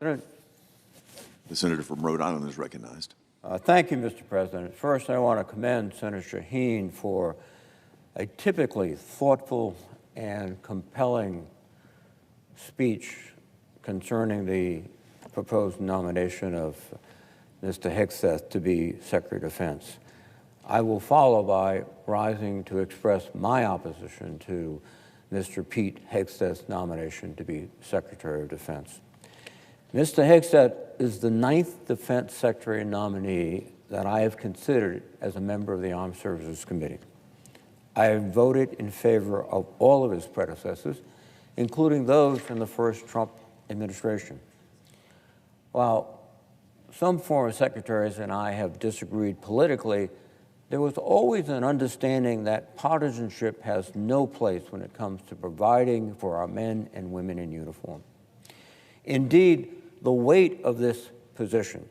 President. The senator from Rhode Island is recognized. Thank you, Mr. President. First, I want to commend Senator Shaheen for a typically thoughtful and compelling speech concerning the proposed nomination of Mr. Hegseth to be Secretary of Defense. I will follow by rising to express my opposition to Mr. Pete Hegseth's nomination to be Secretary of Defense. Mr. Hegseth is the 9th Defense Secretary nominee that I have considered as a member of the Armed Services Committee. I have voted in favor of all of his predecessors, including those from the first Trump administration. While some former secretaries and I have disagreed politically, there was always an understanding that partisanship has no place when it comes to providing for our men and women in uniform. Indeed, the weight of this position,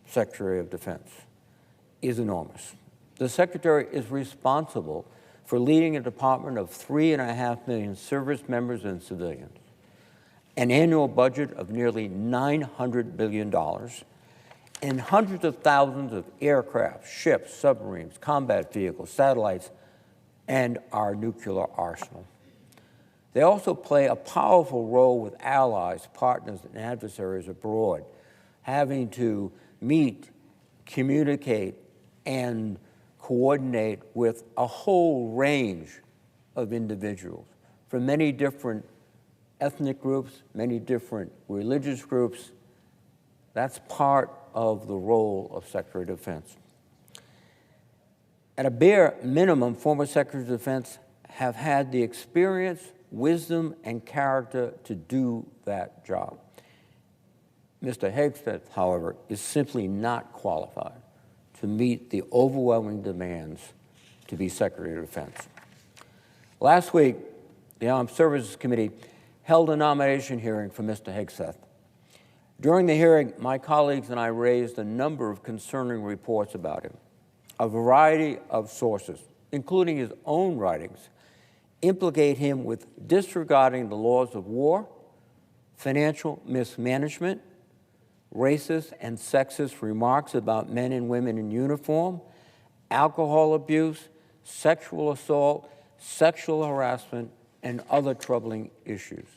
Secretary of Defense, is enormous. The Secretary is responsible for leading a department of 3.5 million service members and civilians, an annual budget of nearly $900 billion, and hundreds of thousands of aircraft, ships, submarines, combat vehicles, satellites, and our nuclear arsenal. They also play a powerful role with allies, partners, and adversaries abroad, having to meet, communicate, and coordinate with a whole range of individuals from many different ethnic groups, many different religious groups. That's part of the role of Secretary of Defense. At a bare minimum, former Secretaries of Defense have had the experience, wisdom, and character to do that job. Mr. Hegseth, however, is simply not qualified to meet the overwhelming demands to be Secretary of Defense. Last week, the Armed Services Committee held a nomination hearing for Mr. Hegseth. During the hearing, my colleagues and I raised a number of concerning reports about him. A variety of sources, including his own writings, implicate him with disregarding the laws of war, financial mismanagement, racist and sexist remarks about men and women in uniform, alcohol abuse, sexual assault, sexual harassment, and other troubling issues.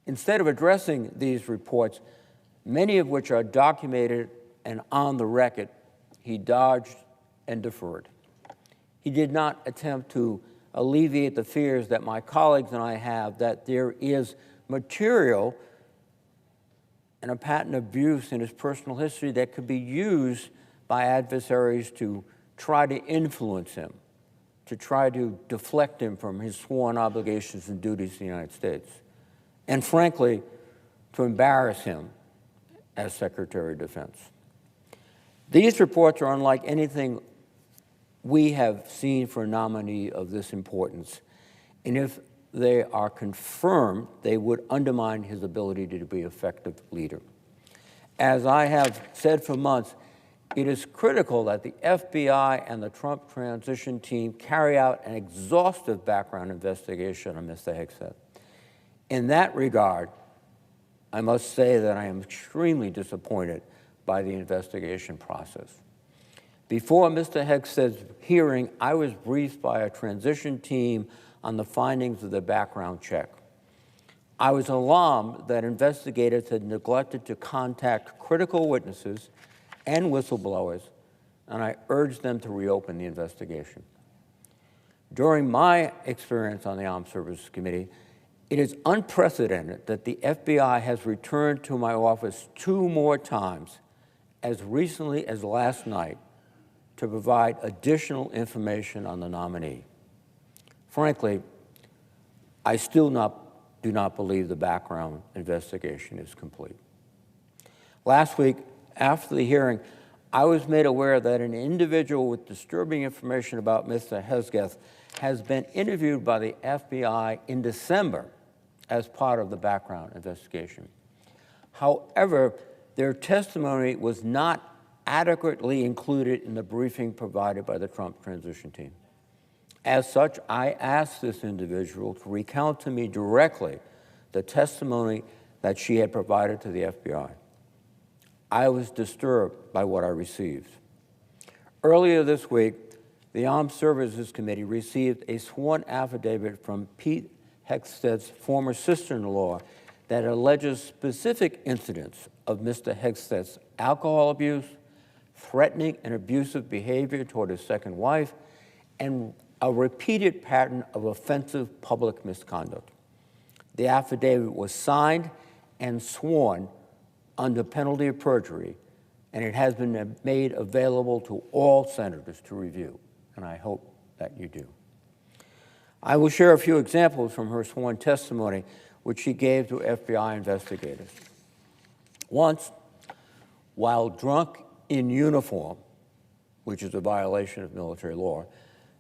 Instead of addressing these reports, many of which are documented and on the record, he dodged and deferred. He did not attempt to alleviate the fears that my colleagues and I have that there is material and a pattern of abuse in his personal history that could be used by adversaries to try to influence him, to try to deflect him from his sworn obligations and duties to the United States, and frankly, to embarrass him as Secretary of Defense. These reports are unlike anything we have seen for a nominee of this importance, and if they are confirmed, they would undermine his ability to be an effective leader. As I have said for months, it is critical that the FBI and the Trump transition team carry out an exhaustive background investigation on Mr. Hegseth. In that regard, I must say that I am extremely disappointed by the investigation process. Before Mr. Hegseth's hearing, I was briefed by a transition team on the findings of the background check. I was alarmed that investigators had neglected to contact critical witnesses and whistleblowers, and I urged them to reopen the investigation. During my experience on the Armed Services Committee, it is unprecedented that the FBI has returned to my office 2 more times, as recently as last night, to provide additional information on the nominee. Frankly, I still do not believe the background investigation is complete. Last week, after the hearing, I was made aware that an individual with disturbing information about Mr. Hegseth has been interviewed by the FBI in December as part of the background investigation. However, their testimony was not adequately included in the briefing provided by the Trump transition team. As such, I asked this individual to recount to me directly the testimony that she had provided to the FBI. I was disturbed by what I received. Earlier this week, the Armed Services Committee received a sworn affidavit from Pete Hegseth's former sister-in-law that alleges specific incidents of Mr. Hegseth's alcohol abuse, threatening and abusive behavior toward his second wife, and a repeated pattern of offensive public misconduct. The affidavit was signed and sworn under penalty of perjury, and it has been made available to all senators to review, and I hope that you do. I will share a few examples from her sworn testimony, which she gave to FBI investigators. Once, while drunk in uniform, which is a violation of military law,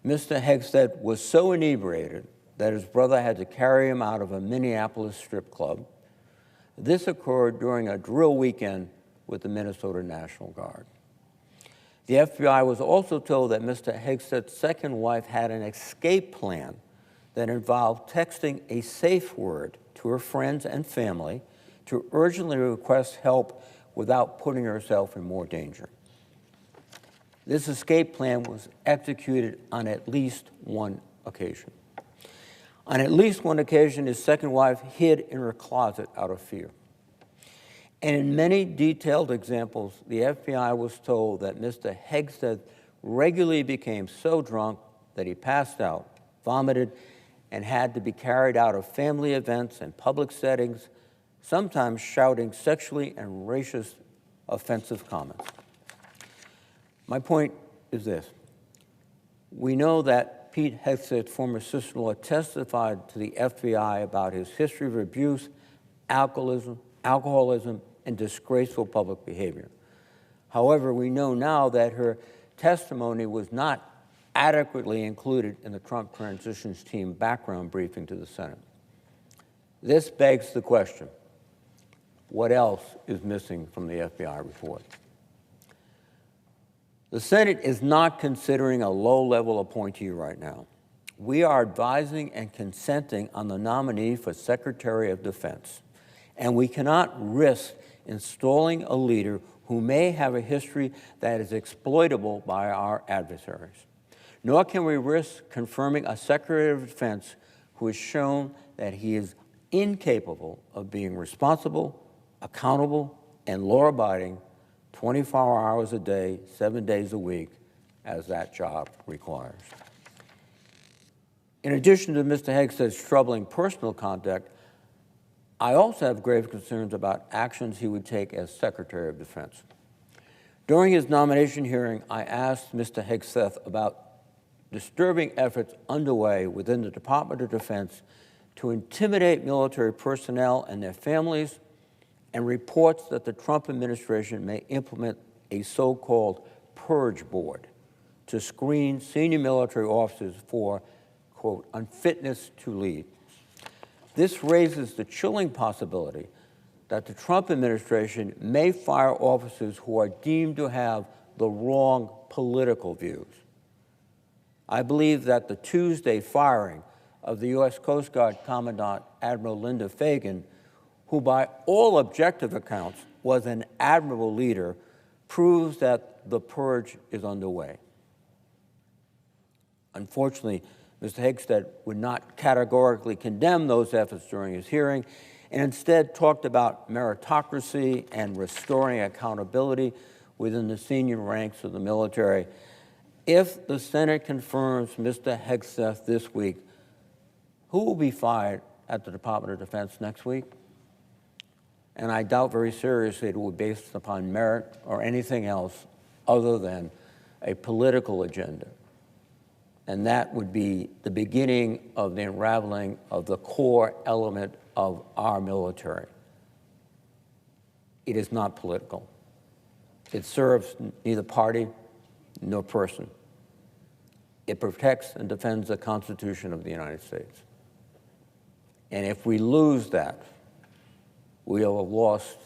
Mr. Hegseth was so inebriated that his brother had to carry him out of a Minneapolis strip club. This occurred during a drill weekend with the Minnesota National Guard. The FBI was also told that Mr. Hegseth's second wife had an escape plan that involved texting a safe word to her friends and family to urgently request help without putting herself in more danger. This escape plan was executed on at least one occasion. On at least one occasion, his second wife hid in her closet out of fear. And in many detailed examples, the FBI was told that Mr. Hegseth regularly became so drunk that he passed out, vomited, and had to be carried out of family events and public settings, sometimes shouting sexually and racist offensive comments. My point is this. We know that Pete Hegseth's former sister-in-law testified to the FBI about his history of abuse, alcoholism, and disgraceful public behavior. However, we know now that her testimony was not adequately included in the Trump transitions team background briefing to the Senate. This begs the question, what else is missing from the FBI report? The Senate is not considering a low-level appointee right now. We are advising and consenting on the nominee for Secretary of Defense, and we cannot risk installing a leader who may have a history that is exploitable by our adversaries. Nor can we risk confirming a Secretary of Defense who has shown that he is incapable of being responsible, accountable, and law-abiding 24 hours a day, 7 days a week, as that job requires. In addition to Mr. Hegseth's troubling personal conduct, I also have grave concerns about actions he would take as Secretary of Defense. During his nomination hearing, I asked Mr. Hegseth about disturbing efforts underway within the Department of Defense to intimidate military personnel and their families, and reports that the Trump administration may implement a so-called purge board to screen senior military officers for, quote, unfitness to lead. This raises the chilling possibility that the Trump administration may fire officers who are deemed to have the wrong political views. I believe that the Tuesday firing of the U.S. Coast Guard Commandant Admiral Linda Fagan, who by all objective accounts was an admirable leader, proves that the purge is underway. Unfortunately, Mr. Hegseth would not categorically condemn those efforts during his hearing, and instead talked about meritocracy and restoring accountability within the senior ranks of the military. If the Senate confirms Mr. Hegseth this week, who will be fired at the Department of Defense next week? And I doubt very seriously it will be based upon merit or anything else other than a political agenda. And that would be the beginning of the unraveling of the core element of our military. It is not political. It serves neither party nor person. It protects and defends the Constitution of the United States. And if we lose that, we will have lost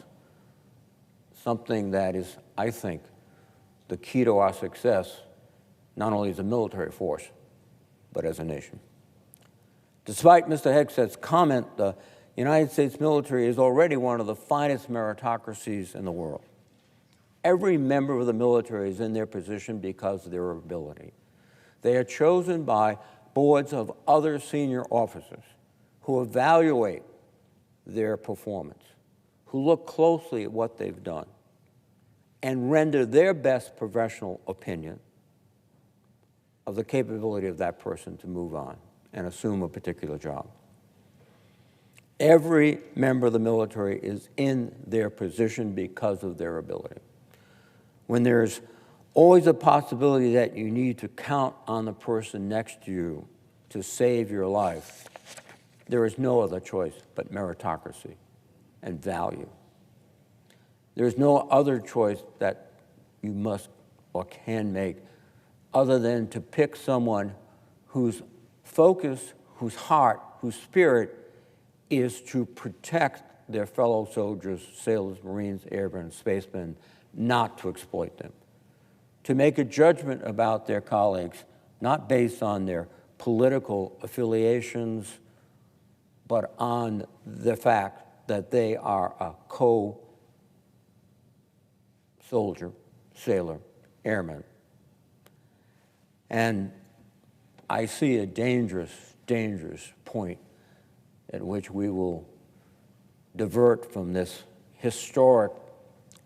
something that is, I think, the key to our success, not only as a military force, but as a nation. Despite Mr. Hegseth's comment, the the United States military is already one of the finest meritocracies in the world. Every member of the military is in their position because of their ability. They are chosen by boards of other senior officers who evaluate their performance, who look closely at what they've done, and render their best professional opinion of the capability of that person to move on and assume a particular job. Every member of the military is in their position because of their ability. When there's always a possibility that you need to count on the person next to you to save your life, there is no other choice but meritocracy and value. There is no other choice that you must or can make other than to pick someone whose focus, whose heart, whose spirit is to protect their fellow soldiers, sailors, Marines, airmen, spacemen, not to exploit them. To make a judgment about their colleagues, not based on their political affiliations, but on the fact that they are a co-soldier, sailor, airman. And I see a dangerous, dangerous point at which we will divert from this historic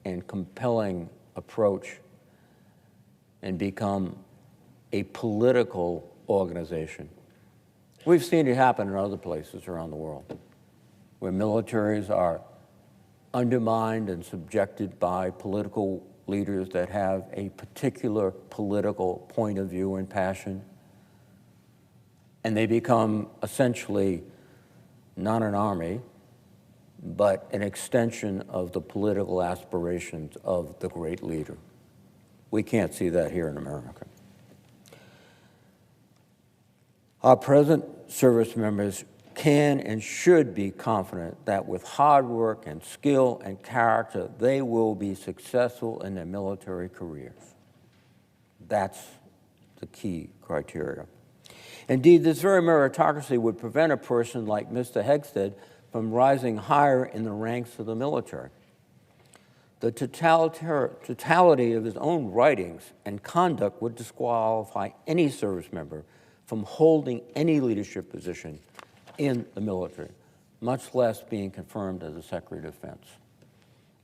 and compelling approach and become a political organization. We've seen it happen in other places around the world, where militaries are undermined and subjected by political leaders that have a particular political point of view and passion, and they become essentially not an army, but an extension of the political aspirations of the great leader. We can't see that here in America. Our present service members can and should be confident that with hard work and skill and character, they will be successful in their military careers. That's the key criteria. Indeed, this very meritocracy would prevent a person like Mr. Hegseth from rising higher in the ranks of the military. The totality of his own writings and conduct would disqualify any service member from holding any leadership position in the military, much less being confirmed as a Secretary of Defense.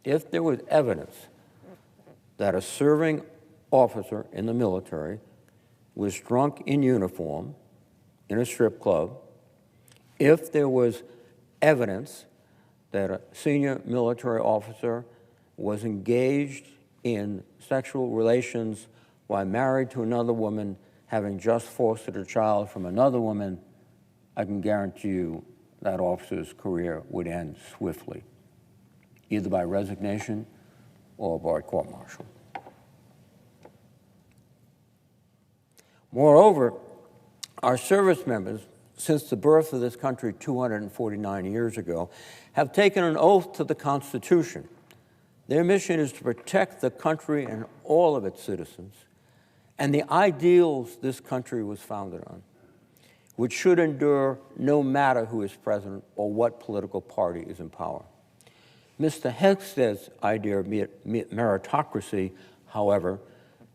If there was evidence that a serving officer in the military was drunk in uniform in a strip club, if there was evidence that a senior military officer was engaged in sexual relations while married to another woman, having just fostered a child from another woman, I can guarantee you that officer's career would end swiftly, either by resignation or by court-martial. Moreover, our service members, since the birth of this country 249 years ago, have taken an oath to the Constitution. Their mission is to protect the country and all of its citizens and the ideals this country was founded on, which should endure no matter who is president or what political party is in power. Mr. Hegseth's idea of meritocracy, however,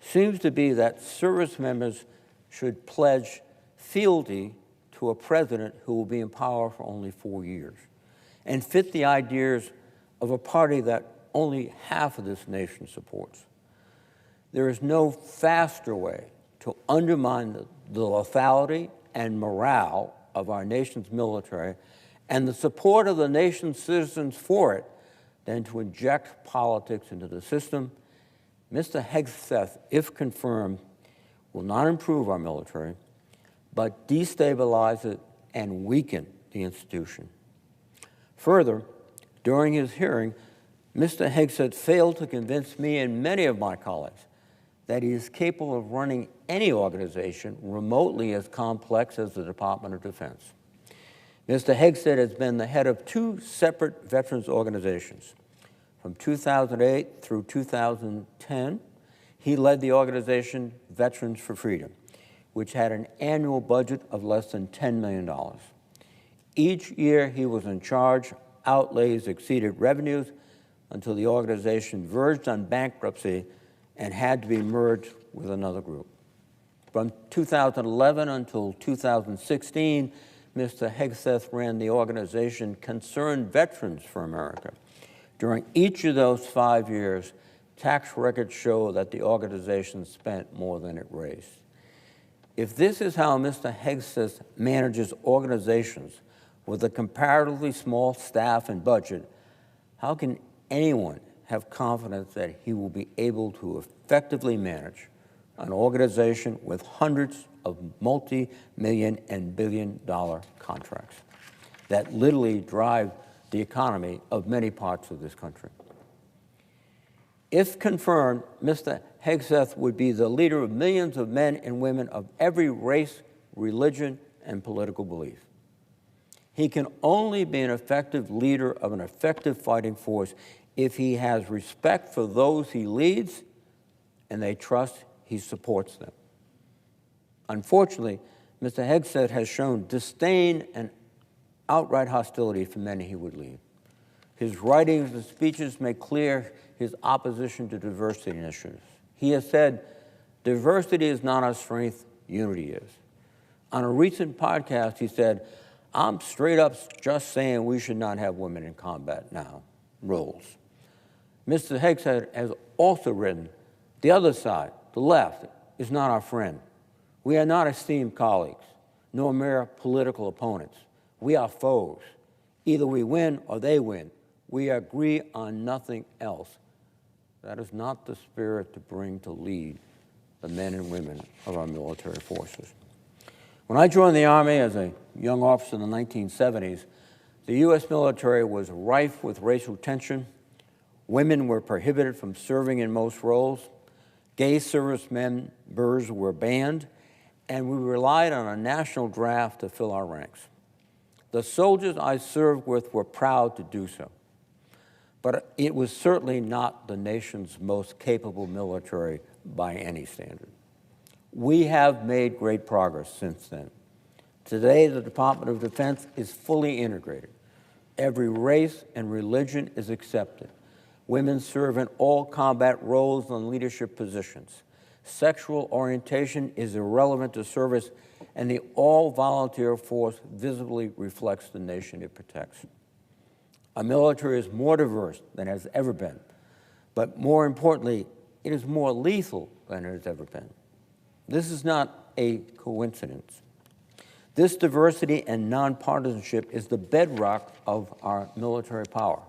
seems to be that service members should pledge fealty to a president who will be in power for only 4 years and fit the ideas of a party that only half of this nation supports. There is no faster way to undermine the lethality and morale of our nation's military and the support of the nation's citizens for it than to inject politics into the system. Mr. Hegseth, if confirmed, will not improve our military, but destabilize it and weaken the institution. Further, during his hearing, Mr. Hegseth failed to convince me and many of my colleagues that he is capable of running any organization remotely as complex as the Department of Defense. Mr. Hegseth has been the head of 2 separate veterans organizations. From 2008 through 2010, he led the organization Veterans for Freedom, which had an annual budget of less than $10 million. Each year he was in charge, outlays exceeded revenues until the organization verged on bankruptcy and had to be merged with another group. From 2011 until 2016, Mr. Hegseth ran the organization Concerned Veterans for America. During each of those 5 years, tax records show that the organization spent more than it raised. If this is how Mr. Hegseth manages organizations with a comparatively small staff and budget, how can anyone have confidence that he will be able to effectively manage an organization with hundreds of multi-million and billion-dollar contracts that literally drive the economy of many parts of this country? If confirmed, Mr. Hegseth would be the leader of millions of men and women of every race, religion, and political belief. He can only be an effective leader of an effective fighting force if he has respect for those he leads and they trust he supports them. Unfortunately, Mr. Hegseth has shown disdain and outright hostility for many he would lead. His writings and speeches make clear his opposition to diversity initiatives. He has said, "Diversity is not our strength, unity is." On a recent podcast, he said, "I'm straight up just saying we should not have women in combat now roles." Mr. Hegseth has also written, "The other side, the left, is not our friend. We are not esteemed colleagues, nor mere political opponents. We are foes. Either we win or they win. We agree on nothing else." That is not the spirit to bring to lead the men and women of our military forces. When I joined the Army as a young officer in the 1970s, the U.S. military was rife with racial tension. Women were prohibited from serving in most roles. Gay service members were banned, and we relied on a national draft to fill our ranks. The soldiers I served with were proud to do so, but it was certainly not the nation's most capable military by any standard. We have made great progress since then. Today, the Department of Defense is fully integrated. Every race and religion is accepted. Women serve in all combat roles and leadership positions. Sexual orientation is irrelevant to service, and the all-volunteer force visibly reflects the nation it protects. Our military is more diverse than it has ever been, but more importantly, it is more lethal than it has ever been. This is not a coincidence. This diversity and nonpartisanship is the bedrock of our military power.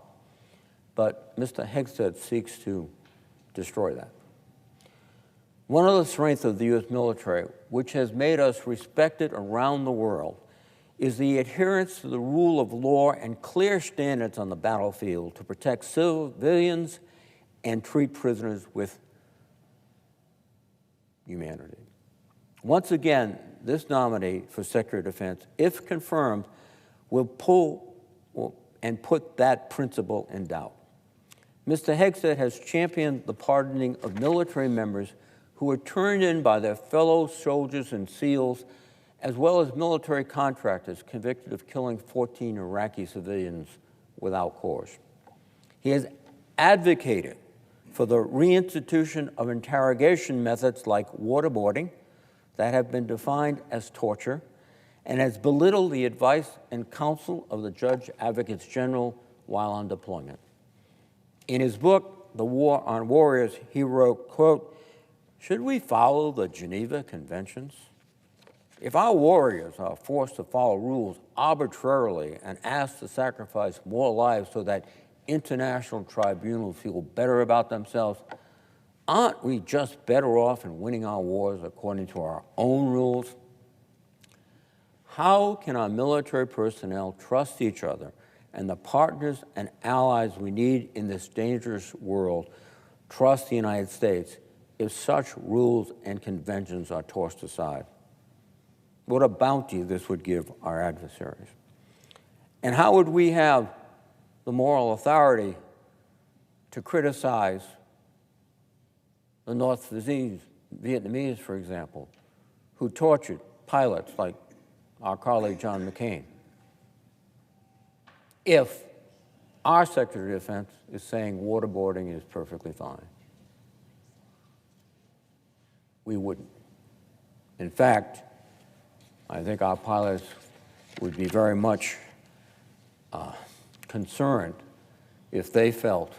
But Mr. Hegseth seeks to destroy that. One of the strengths of the U.S. military, which has made us respected around the world, is the adherence to the rule of law and clear standards on the battlefield to protect civilians and treat prisoners with humanity. Once again, this nominee for Secretary of Defense, if confirmed, will put that principle in doubt. Mr. Hegseth has championed the pardoning of military members who were turned in by their fellow soldiers and SEALs, as well as military contractors convicted of killing 14 Iraqi civilians without cause. He has advocated for the reinstitution of interrogation methods like waterboarding that have been defined as torture, and has belittled the advice and counsel of the Judge Advocates General while on deployment. In his book, The War on Warriors, he wrote, quote, "Should we follow the Geneva Conventions? If our warriors are forced to follow rules arbitrarily and asked to sacrifice more lives so that international tribunals feel better about themselves, aren't we just better off in winning our wars according to our own rules? How can our military personnel trust each other and the partners and allies we need in this dangerous world trust the United States if such rules and conventions are tossed aside? What a bounty this would give our adversaries. And how would we have the moral authority to criticize the North Vietnamese, for example, who tortured pilots like our colleague John McCain? if our Secretary of Defense is saying waterboarding is perfectly fine. We wouldn't. In fact, I think our pilots would be very much concerned if they felt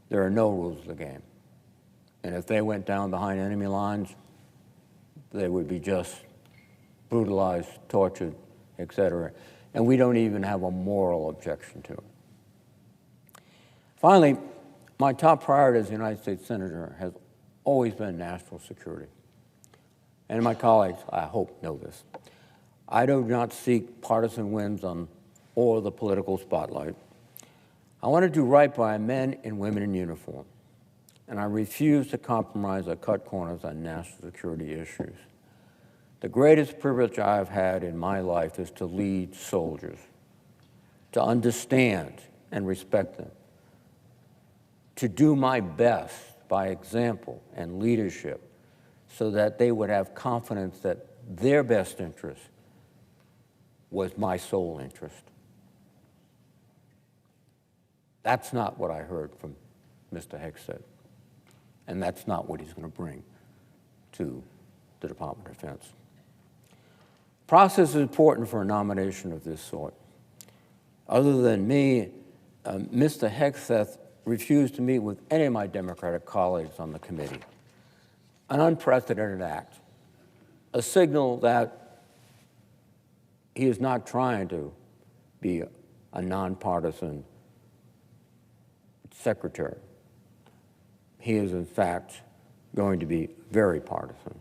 there are no rules of the game. And if they went down behind enemy lines, they would be just brutalized, tortured, etc. And we don't even have a moral objection to it. Finally, my top priority as a United States Senator has always been national security. And my colleagues, I hope, know this. I do not seek partisan wins on or the political spotlight. I want to do right by men and women in uniform, and I refuse to compromise or cut corners on national security issues. The greatest privilege I have had in my life is to lead soldiers, to understand and respect them, to do my best by example and leadership so that they would have confidence that their best interest was my sole interest. That's not what I heard from Mr. Hegseth, and that's not what he's going to bring to the Department of Defense. Process is important for a nomination of this sort. Other than me, Mr. Hegseth refused to meet with any of my Democratic colleagues on the committee. An unprecedented act, a signal that he is not trying to be a nonpartisan secretary. He is, in fact, going to be very partisan.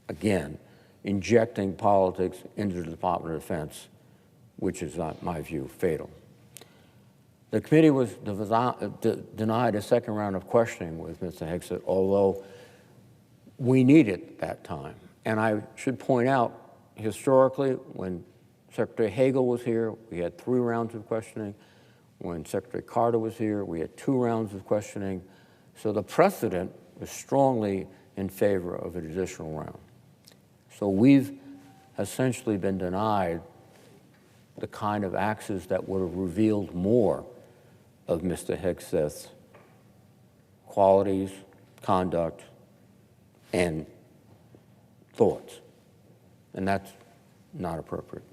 Again, injecting politics into the Department of Defense, which is, in my view, fatal. The committee was denied a second round of questioning with Mr. Hegseth, although we needed that time. And I should point out, historically, when Secretary Hagel was here, we had 3 rounds of questioning. When Secretary Carter was here, we had 2 rounds of questioning. So the precedent was strongly in favor of an additional round. So we've essentially been denied the kind of access that would have revealed more of Mr. Hegseth's qualities, conduct, and thoughts. And that's not appropriate.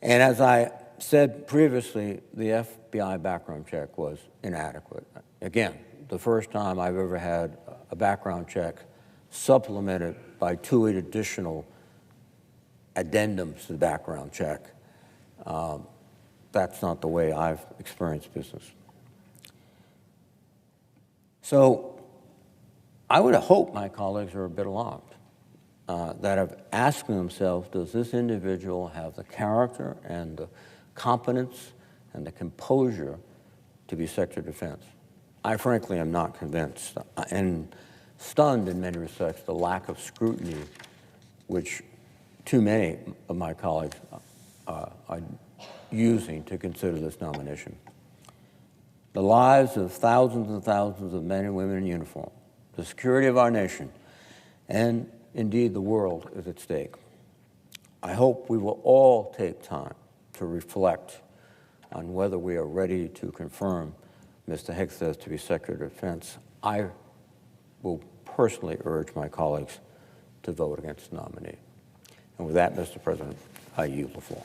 And as I said previously, the FBI background check was inadequate. Again, the first time I've ever had a background check supplemented by 2 additional addendums to the background check. That's not the way I've experienced business. So I would hope my colleagues are a bit alarmed, that have asked themselves, does this individual have the character and the competence and the composure to be Secretary of Defense? I frankly am not convinced, and stunned in many respects the lack of scrutiny which too many of my colleagues are using to consider this nomination. The lives of thousands and thousands of men and women in uniform, the security of our nation, and indeed the world is at stake. I hope we will all take time to reflect on whether we are ready to confirm Mr. Hegseth to be Secretary of Defense. I will personally urge my colleagues to vote against the nominee. And with that, Mr. President, I yield the floor.